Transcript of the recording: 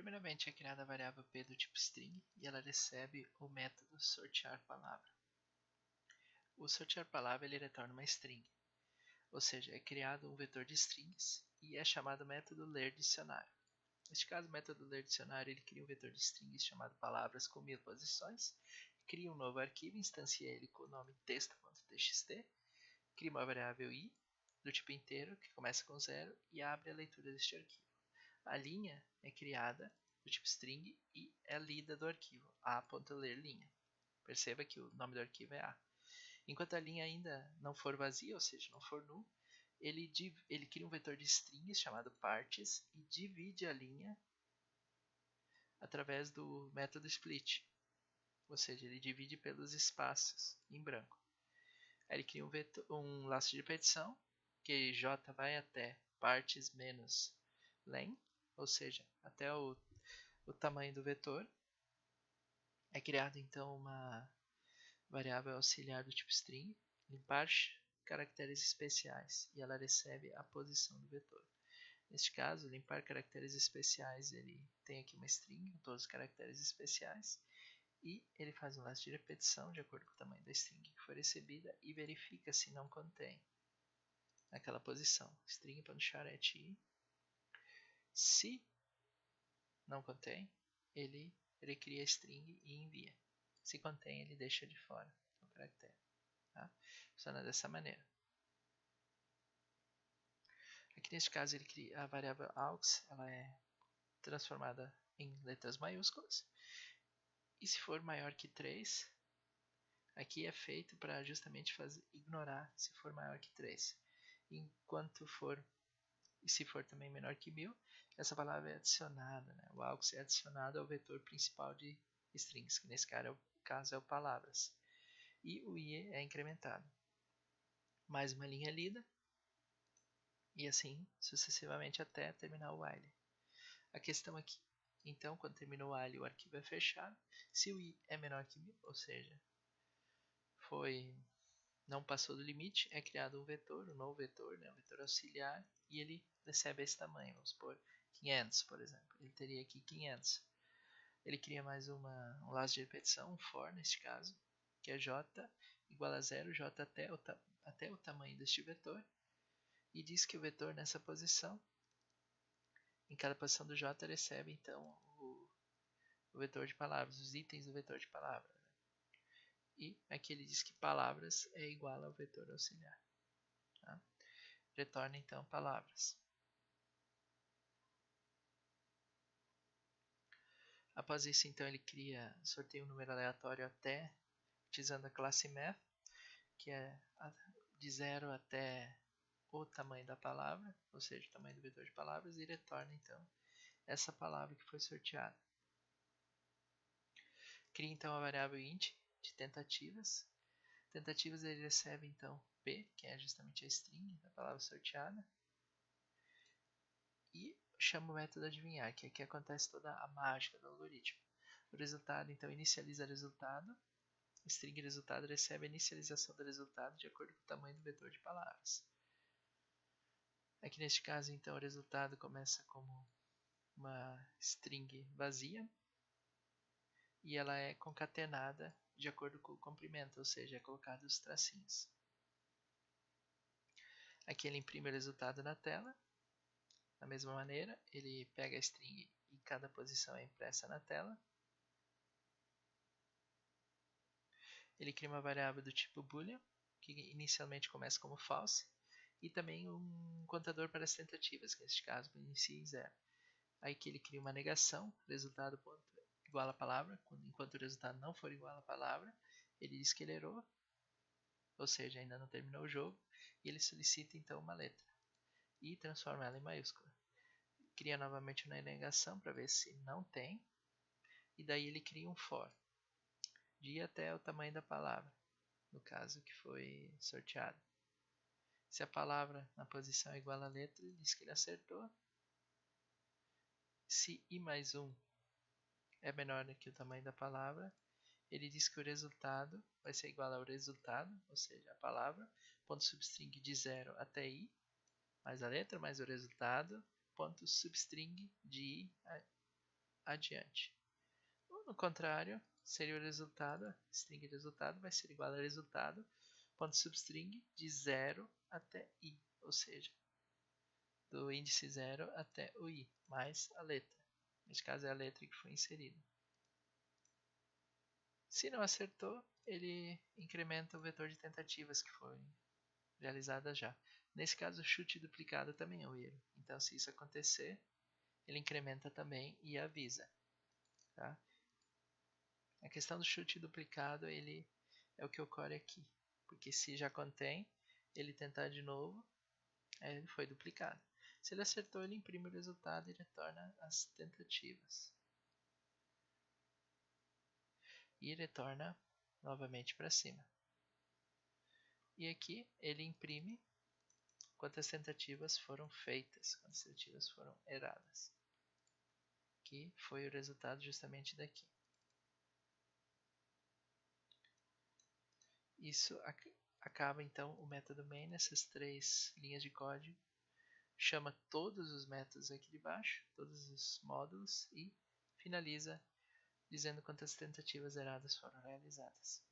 Primeiramente é criada a variável p do tipo string e ela recebe o método sortear palavra. O sortear palavra ele retorna uma string, ou seja, é criado um vetor de strings e é chamado método ler dicionário. Neste caso, o método ler dicionário ele cria um vetor de strings chamado palavras com 1000 posições, cria um novo arquivo, instancia ele com o nome texto.txt, cria uma variável i do tipo inteiro que começa com 0 e abre a leitura deste arquivo. A linha é criada do tipo string e é lida do arquivo a.lerLinha. Perceba que o nome do arquivo é a. Enquanto a linha ainda não for vazia, ou seja, não for null, ele cria um vetor de strings chamado partes e divide a linha através do método split, ou seja, ele divide pelos espaços em branco. Aí ele cria um laço de repetição, que j vai até partes menos len, ou seja, até o tamanho do vetor. É criado então uma variável auxiliar do tipo string, limpar caracteres especiais, e ela recebe a posição do vetor. Neste caso, limpar caracteres especiais, ele tem aqui uma string com todos os caracteres especiais, e ele faz um laço de repetição de acordo com o tamanho da string que foi recebida e verifica se não contém aquela posição. String.char@i. Se não contém, ele cria a string e envia. Se contém, ele deixa de fora o caractere. Tá? Funciona dessa maneira. Aqui neste caso, ele cria a variável aux, ela é transformada em letras maiúsculas. E se for maior que 3, aqui é feito para justamente ignorar se for maior que 3. Enquanto for, e se for também menor que 1000, essa palavra é adicionada. Né? O aux é adicionado ao vetor principal de strings, que nesse caso é o palavras. E o IE é incrementado. Mais uma linha lida. E assim sucessivamente até terminar o while. A questão aqui, então, quando terminou o while, o arquivo é fechado. Se o i é menor que 1000, ou seja, não passou do limite, é criado um vetor, um novo vetor, né, um vetor auxiliar, e ele recebe esse tamanho, vamos supor 500, por exemplo. Ele teria aqui 500. Ele cria mais um laço de repetição, um for neste caso, que é j igual a 0, j até o tamanho deste vetor, e diz que o vetor nessa posição, em cada posição do j, recebe então o vetor de palavras, os itens do vetor de palavras. Né? E aqui ele diz que palavras é igual ao vetor auxiliar. Tá? Retorna então palavras. Após isso, então, ele sorteia um número aleatório até, utilizando a classe math, que é de 0 até o tamanho da palavra, ou seja, o tamanho do vetor de palavras, e retorna então essa palavra que foi sorteada. Cria então a variável int de tentativas. Tentativas ele recebe então p, que é justamente a string da palavra sorteada, e chama o método adivinhar, que aqui acontece toda a mágica do algoritmo. O resultado então inicializa o resultado. O string resultado recebe a inicialização do resultado de acordo com o tamanho do vetor de palavras. Aqui neste caso, então, o resultado começa como uma string vazia e ela é concatenada de acordo com o comprimento, ou seja, é colocado os tracinhos. Aqui ele imprime o resultado na tela. Da mesma maneira, ele pega a string e cada posição é impressa na tela. Ele cria uma variável do tipo boolean, que inicialmente começa como false, e também um contador para as tentativas, que neste caso inicia em 0. Aí que ele cria uma negação, resultado igual a palavra, enquanto o resultado não for igual a palavra, ele diz que ele errou, ou seja, ainda não terminou o jogo, e ele solicita então uma letra, e transforma ela em maiúscula. Cria novamente uma negação para ver se não tem, e daí ele cria um for, de ir até o tamanho da palavra, no caso que foi sorteado. Se a palavra na posição é igual à letra, ele diz que ele acertou. Se i mais 1 é menor do que o tamanho da palavra, ele diz que o resultado vai ser igual ao resultado, ou seja, a palavra, ponto substring de 0 até i, mais a letra, mais o resultado, ponto substring de i adiante. Ou, no contrário, seria o resultado, string resultado vai ser igual a resultado, ponto substring de 0 até i, ou seja, do índice 0 até o i, mais a letra. Neste caso é a letra que foi inserida. Se não acertou, ele incrementa o vetor de tentativas que foi realizada já. Nesse caso, o chute duplicado também é um erro. Então, se isso acontecer, ele incrementa também e avisa. Tá? A questão do chute duplicado ele é o que ocorre aqui. Porque se já contém, ele tentar de novo, ele foi duplicado. Se ele acertou, ele imprime o resultado e retorna as tentativas. E retorna novamente para cima. E aqui ele imprime quantas tentativas foram feitas, quantas tentativas foram erradas. Que foi o resultado justamente daqui. Isso acaba então o método main nessas 3 linhas de código. Chama todos os métodos aqui de baixo, todos os módulos e finaliza dizendo quantas tentativas erradas foram realizadas.